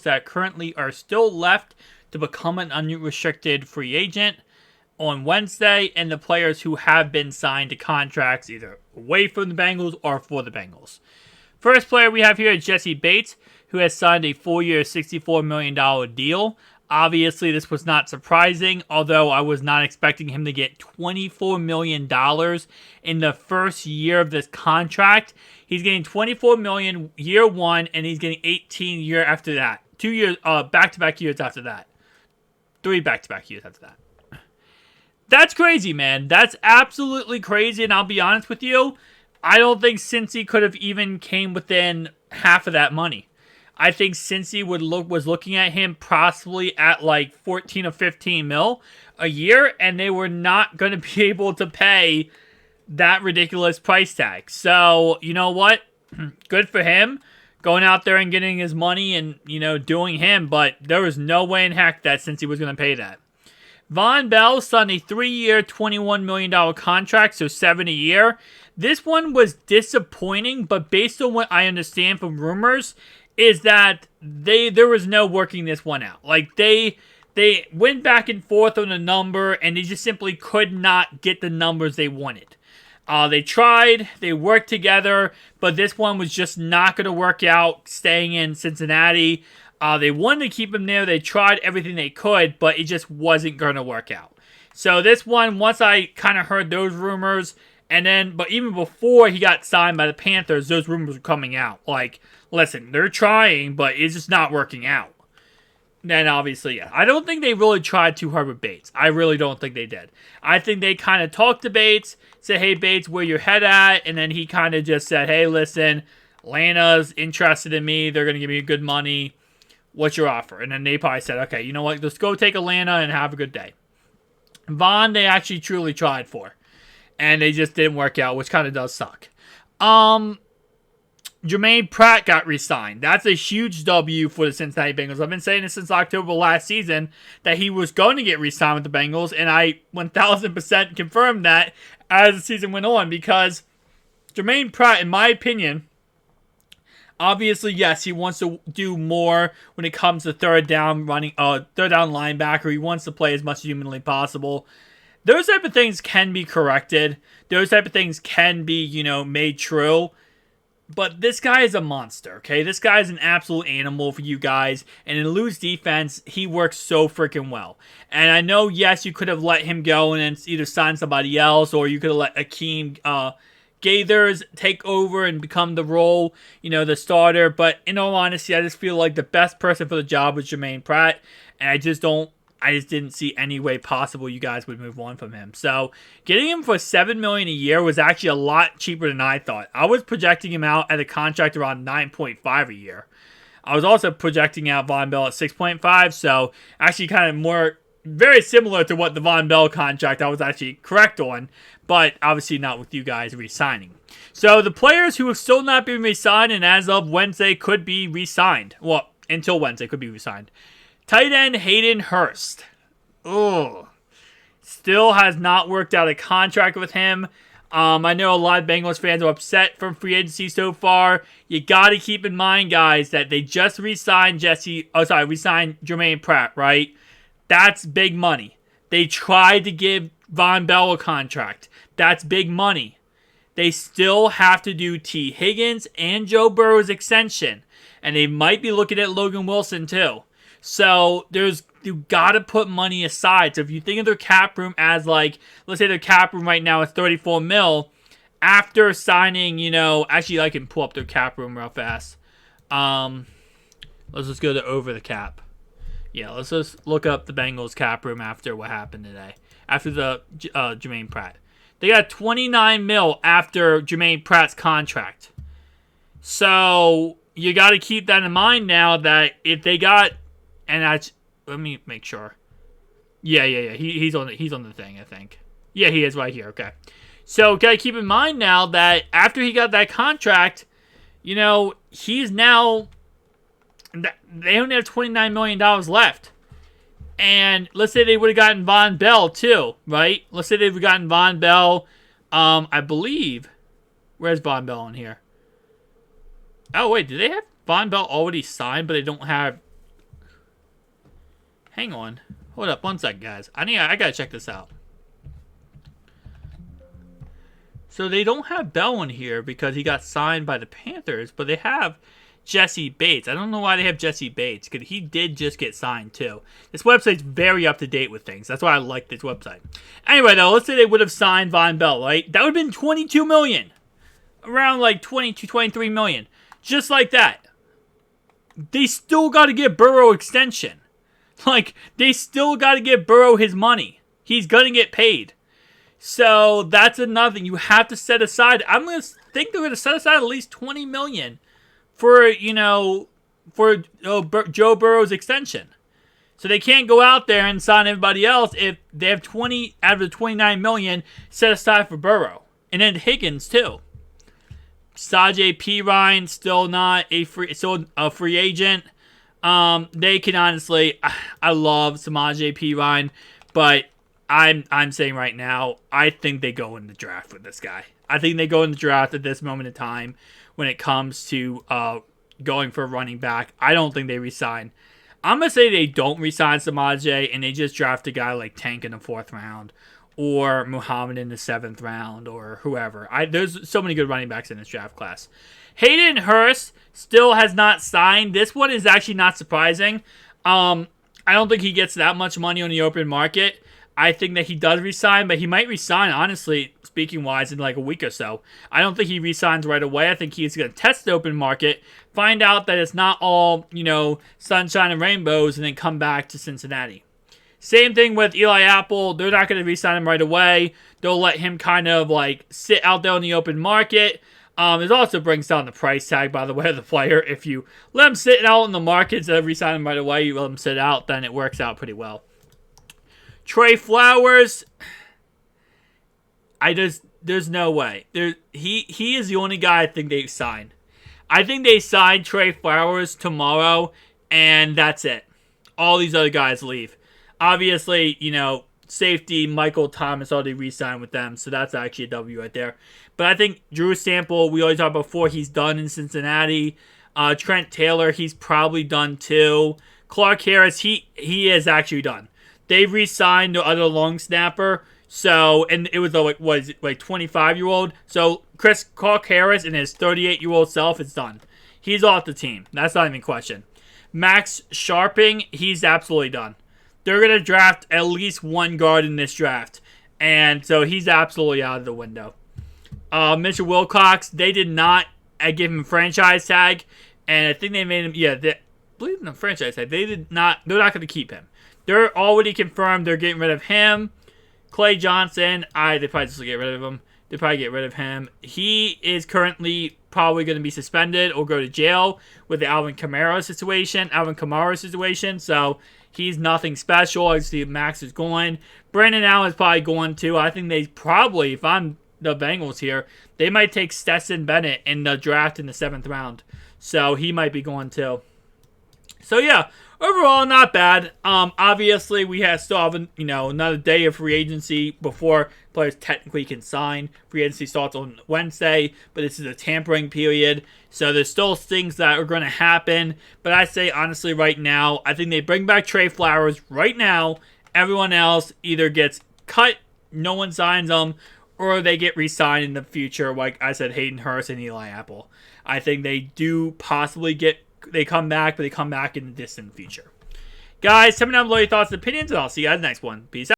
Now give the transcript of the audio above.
that currently are still left to become an unrestricted free agent on Wednesday, and the players who have been signed to contracts either away from the Bengals or for the Bengals. First player we have here is Jesse Bates, who has signed a 4-year, $64 million deal. Obviously, this was not surprising, although I was not expecting him to get $24 million in the first year of this contract. He's getting $24 million year one, and he's getting $18 year after that. 2 years, back-to-back years after that. 3 back-to-back years after that. That's crazy, man. That's absolutely crazy, and I'll be honest with you, I don't think Cincy could have even came within half of that money. I think Cincy was looking at him possibly at like 14 or 15 mil a year, and they were not going to be able to pay that ridiculous price tag. So, you know what? Good for him going out there and getting his money and, doing him, but there was no way in heck that Cincy was going to pay that. Von Bell signed a 3-year, $21 million contract, so $7 a year. This one was disappointing, but based on what I understand from rumors, is that there was no working this one out. Like, they went back and forth on a number, and they just simply could not get the numbers they wanted. They tried, they worked together, but this one was just not going to work out staying in Cincinnati. They wanted to keep him there. They tried everything they could, but it just wasn't going to work out. So this one, once I kind of heard those rumors, but even before he got signed by the Panthers, those rumors were coming out. Like, listen, they're trying, but it's just not working out. Then obviously, yeah. I don't think they really tried too hard with Bates. I really don't think they did. I think they kind of talked to Bates, said, hey, Bates, where your head at? And then he kind of just said, hey, listen, Atlanta's interested in me. They're going to give me good money. What's your offer? And then they probably said, okay, you know what? Let's go take Atlanta and have a good day. Vaughn, they actually truly tried for. And they just didn't work out, which kind of does suck. Jermaine Pratt got re-signed. That's a huge W for the Cincinnati Bengals. I've been saying this since October last season that he was going to get re-signed with the Bengals, and I 1,000% confirmed that as the season went on, because Jermaine Pratt, in my opinion, obviously, yes, he wants to do more when it comes to third down linebacker. He wants to play as much as humanly possible. Those type of things can be corrected. Those type of things can be, made true. But this guy is a monster, okay? This guy is an absolute animal for you guys. And in loose defense, he works so freaking well. And I know, yes, you could have let him go and then either sign somebody else, or you could have let Akeem Gaithers take over and become the role, the starter. But in all honesty, I just feel like the best person for the job was Jermaine Pratt. And I just didn't see any way possible you guys would move on from him. So getting him for $7 million a year was actually a lot cheaper than I thought. I was projecting him out at a contract around $9.5 a year. I was also projecting out Von Bell at $6.5. So actually kind of very similar to what the Von Bell contract I was actually correct on, but obviously not with you guys re-signing. So the players who have still not been re-signed and as of Wednesday could be re-signed. Well, until Wednesday could be re-signed. Tight end Hayden Hurst. Still has not worked out a contract with him. I know a lot of Bengals fans are upset from free agency so far. You got to keep in mind, guys, that they just re-signed re-signed Jermaine Pratt, right? That's big money. They tried to give Von Bell a contract. That's big money. They still have to do T. Higgins and Joe Burrow's extension. And they might be looking at Logan Wilson too. So you gotta put money aside. So if you think of their cap room as let's say their cap room right now is 34 mil, after signing, actually I can pull up their cap room real fast. Let's just go to over the cap. Yeah, let's just look up the Bengals cap room after what happened today. After the Jermaine Pratt. They got 29 mil after Jermaine Pratt's contract. So you got to keep that in mind now that if they got, let me make sure. Yeah. He's on the thing, I think. Yeah, he is right here. Okay. So got to keep in mind now that after he got that contract, he's now. They only have $29 million left. And let's say they would have gotten Von Bell too, right? Let's say they would have gotten Von Bell. I believe. Where's Von Bell in here? Oh, wait. Do they have Von Bell already signed, but they don't have Hang on. Hold up 1 second, guys. I gotta check this out. So they don't have Bell in here because he got signed by the Panthers, but they have Jesse Bates. I don't know why they have Jesse Bates, because he did just get signed too. This website's very up to date with things. That's why I like this website. Anyway, though, let's say they would have signed Von Bell, right? That would have been $22 million. Around like 22, 23 million. Just like that. They still got to give Burrow extension. Like, they still got to give Burrow his money. He's going to get paid. So that's another thing you have to set aside. I'm going to think they're going to set aside at least $20 million for, Joe Burrow's extension. So they can't go out there and sign everybody else if they have 20 out of the $29 million set aside for Burrow. And then Higgins, too. Samaje Perine, still not a free agent. They can honestly, I love Samaje Perine, but I'm saying right now, I think they go in the draft with this guy. I think they go in the draft at this moment in time when it comes to going for a running back. I don't think they resign. I'm going to say they don't resign Samaje and they just draft a guy like Tank in the 4th round or Muhammad in the 7th round or whoever. There's so many good running backs in this draft class. Hayden Hurst still has not signed. This one is actually not surprising. I don't think he gets that much money on the open market. I think that he does resign, but he might resign, honestly, speaking-wise, in like a week or so. I don't think he resigns right away. I think he's going to test the open market, find out that it's not all, sunshine and rainbows, and then come back to Cincinnati. Same thing with Eli Apple. They're not going to re-sign him right away. They'll let him kind of like sit out there in the open market. It also brings down the price tag, by the way, of the player. If you let him sit out in the market instead of re-sign him right away, you let him sit out, then it works out pretty well. Trey Flowers, there's no way. He is the only guy I think they've signed. I think they signed Trey Flowers tomorrow, and that's it. All these other guys leave. Obviously, safety, Michael Thomas already re-signed with them, so that's actually a W right there. But I think Drew Sample, we already talked about before, he's done in Cincinnati. Trent Taylor, he's probably done too. Clark Harris, he is actually done. They re-signed the other long snapper, and it was a 25-year-old. So Clark Harris and his 38-year-old self is done. He's off the team. That's not even a question. Max Sharping, he's absolutely done. They're going to draft at least one guard in this draft. And so he's absolutely out of the window. Mitchell Wilcox, they did not give him a franchise tag. And I think they made him, I believe in the franchise tag. They're not going to keep him. They're already confirmed they're getting rid of him. Clay Johnson, they probably just get rid of him. They probably get rid of him. He is currently probably going to be suspended or go to jail with the Alvin Kamara situation. So he's nothing special. Obviously, Max is going. Brandon Allen is probably going too. I think they probably, if I'm the Bengals here, they might take Stetson Bennett in the draft in the 7th round. So he might be going too. So yeah, overall not bad. Obviously we still have another day of free agency before players technically can sign. Free agency starts on Wednesday, but this is a tampering period, so there's still things that are going to happen. But I say honestly, right now, I think they bring back Trey Flowers right now. Everyone else either gets cut, no one signs them, or they get re-signed in the future. Like I said, Hayden Hurst and Eli Apple. I think they do possibly they come back, but they come back in the distant future. Guys, tell me down below your thoughts and opinions, and I'll see you guys in the next one. Peace out.